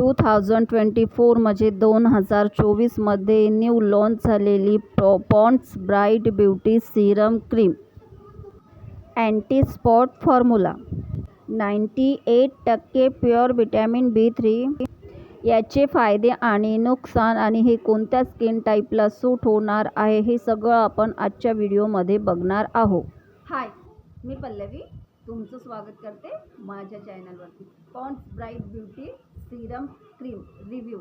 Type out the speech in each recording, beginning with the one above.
2024 मध्ये 2024 मध्ये new launch झालेली Pond's bright beauty serum cream anti spot formula 98% pure vitamin B3. याचे फायदे आणि नुकसान आणि हे कोणत्या स्किन टाईपला सूट होणार आहे हे सगळं आपण आजच्या व्हिडिओमध्ये बघणार आहोत. हाय, मी पल्लवी तुमचं स्वागत करते माझ्या चॅनलवरती. Pond's bright beauty serum cream review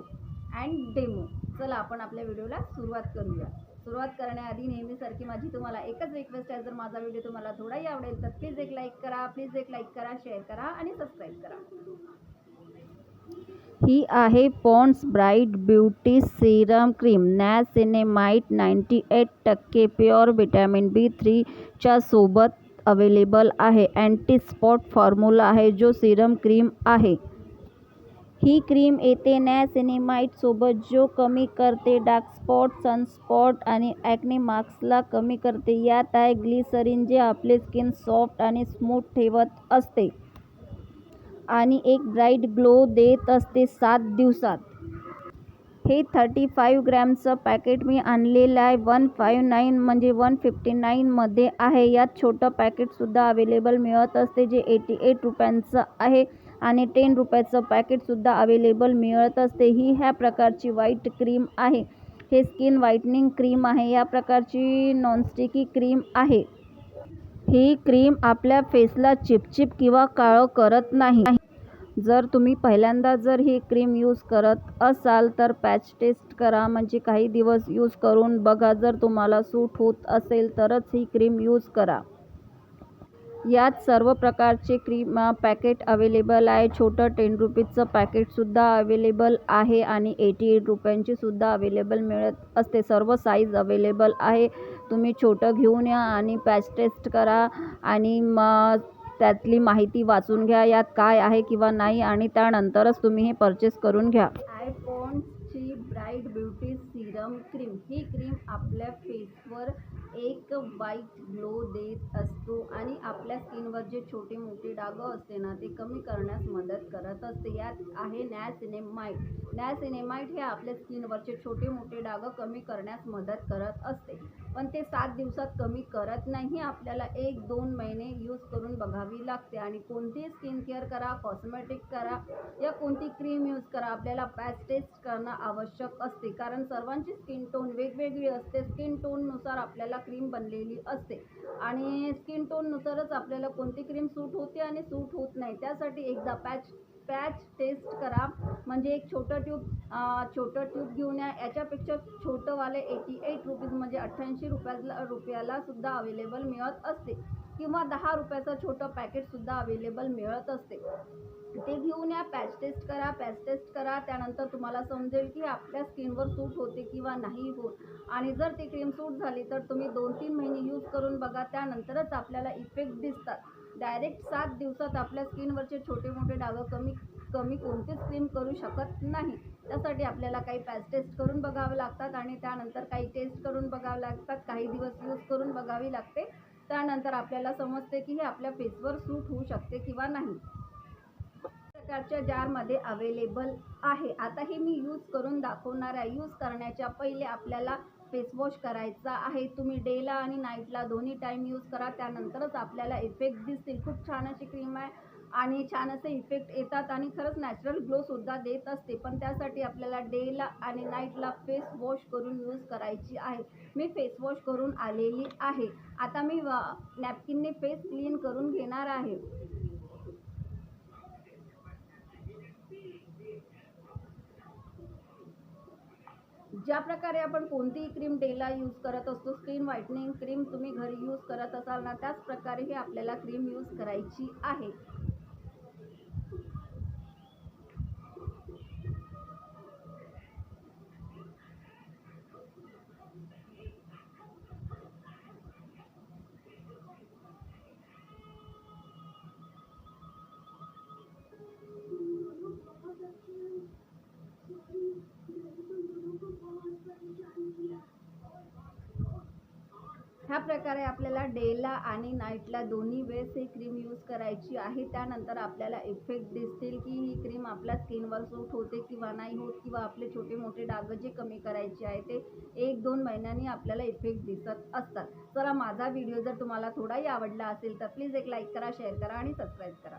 and demo. चला आपण आपल्या व्हिडिओला सुरुवात करूया. सुरुवात करण्याआधी नेहमीसारखी माझी तुम्हाला एकच रिक्वेस्ट आहे, जर माझा व्हिडिओ तुम्हाला थोडाही आवडेल तर प्लीज एक लाईक करा, शेअर करा आणि सबस्क्राईब करा. ही आहे Pond's bright beauty serum cream. Niacinamide 98% pure vitamin B3 च्या सोबत अवेलेबल आहे. अँटी स्पॉट फॉर्म्युला आहे जो सीरम क्रीम आहे. ही क्रीम येते नायसिनेमाइड सोबत, जो कमी करते डार्क स्पॉट, सनस्पॉट आणि ॲक्ने मार्क्सला कमी करते. यात आहे ग्लिसरीन, जे आपले स्किन सॉफ्ट आणि स्मूथ ठेवत असते आणि एक ब्राईट ग्लो देत असते 7 दिवसात. हे 35 ग्रॅमचं पॅकेट मी आणलेलं आहे. 159 म्हणजे 159 मध्ये आहे. यात छोटं पॅकेटसुद्धा अवेलेबल मिळत असते जे 88 रुपयांचं आहे आणि 10 रुपयाचं पॅकेटसुद्धा अवेलेबल मिळत असते. ही ह्या प्रकारची व्हाईट क्रीम आहे. हे स्किन व्हाईटनिंग क्रीम आहे. या प्रकारची नॉनस्टिकी क्रीम आहे. ही क्रीम आपल्या फेसला चिपचिप किंवा काळं करत नाही. जर तुम्ही पहिल्यांदा जर ही क्रीम यूज करत असाल तर पॅच टेस्ट करा, म्हणजे काही दिवस यूज करून बघा. जर तुम्हाला सूट होत असेल तरच ही क्रीम यूज करा. यात सर्व प्रकारचे क्रीम पॅकेट अवेलेबल आहे. छोटं 10 रुपीजचं पॅकेटसुद्धा अवेलेबल आहे आणि 88 रुपयांची सुद्धा अवेलेबल मिळत असते. सर्व साईज अवेलेबल आहे. तुम्ही छोटं घेऊन या आणि पॅच टेस्ट करा आणि त्यातली माहिती वाचून घ्या, यात काय आहे किंवा नाही, आणि त्यानंतरच तुम्ही हे परचेस करून घ्या. पॉन्ड्सची ब्राईट ब्युटी सीरम क्रीम. ही क्रीम आपल्या फेसवर एक व्हाईट ग्लो देत असतो आणि आपल्या स्किनवर जे छोटे मोठे डाग असते ना, ते कमी करण्यास मदत करत असते. यात आहे नायसिनेमाइड. नायसिनेमाइड हे आपल्या स्किनवरचे छोटे मोठे डाग कमी करण्यास मदत करत असते, पण ते 7 दिवसात कमी करत नाही. आपल्याला 1-2 महिने यूज करून बघावी लागते. आणि कोणतीही स्किन केअर करा, कॉस्मेटिक करा या कोणती क्रीम यूज करा, आपल्याला पॅच टेस्ट करणं आवश्यक असते, कारण सर्वांची स्किन टोन वेगवेगळी असते. स्किन टोननुसार आपल्याला क्रीम बनलेली असते आणि स्किन टोननुसारच आपल्याला कोणती क्रीम सूट होते आणि सूट होत नाही. त्यासाठी एकदा पॅच टेस्ट करा. म्हणजे एक छोटं ट्यूब घेऊन या. याच्यापेक्षा छोटंवाले 88 रुपीज म्हणजे 88 रुपयाला सुद्धा अवेलेबल मिळत असते, किंवा 10 रुपयाचं छोटं पॅकेटसुद्धा अवेलेबल मिळत असते. ते घेऊन या, पॅच टेस्ट करा. त्यानंतर तुम्हाला समजेल की आपल्या स्किनवर सूट होते किंवा नाही होत. आणि जर ती क्रीम सूट झाली तर तुम्ही 2-3 महिने यूज करून बघा, त्यानंतरच आपल्याला इफेक्ट दिसतात. डायरेक्ट 7 दिवसात आपल्या स्किनवरचे छोटे मोठे डाग कमी कोणतीच क्रीम करू शकत नाही. त्यासाठी आपल्याला काही पॅच टेस्ट करून बघावे लागतात आणि त्यानंतर काही टेस्ट करून बघावे लागतात. काही दिवस यूज करून बघावी लागते. त्यानंतर आपल्याला समजते की हे आपल्या फेसवर सूट होऊ शकते किंवा नाही. प्रकारच्या जारमध्ये अवेलेबल आहे. आता हे मी यूज करून दाखवणार आहे. यूज करण्याच्या पहिले आपल्याला फेस वॉश करायचा आहे. तुम्ही डेला आणि नाईटला दोन्ही टाईम यूज करा, त्यानंतरच आपल्याला इफेक्ट दिसतील. खूप छान अशी क्रीम आहे आणि छान असे इफेक्ट येतात आणि खरंच नॅचरल ग्लोसुद्धा देत असते. पण त्यासाठी आपल्याला डेला आणि नाईटला फेस वॉश करून यूज करायची आहे. मी फेस वॉश करून आलेली आहे. आता मी नॅपकिनने फेस क्लीन करून घेणार आहे. ज्या प्रकारे आपण कोणतीही क्रीम डेला यूज करत असतो, स्किन व्हाईटनिंग क्रीम तुम्ही घरी यूज करत असाल ना, त्याच प्रकारे ही आपल्याला क्रीम यूज करायची आहे. ह्या प्रकारे आपल्याला डेला आणि नाईटला दोन्ही वेळेस ही क्रीम यूज करायची आहे. त्यानंतर आपल्याला इफेक्ट दिसतील की ही क्रीम आपल्या स्किनवर सूट होते किंवा नाही होत, किंवा आपले छोटे मोठे डाग जे कमी करायचे आहे ते 1-2 महिन्यांनी आपल्याला इफेक्ट दिसत असतात. चला, माझा व्हिडिओ जर तुम्हाला थोडाही आवडला असेल तर प्लीज एक लाईक करा, शेअर करा आणि सबस्क्राईब करा.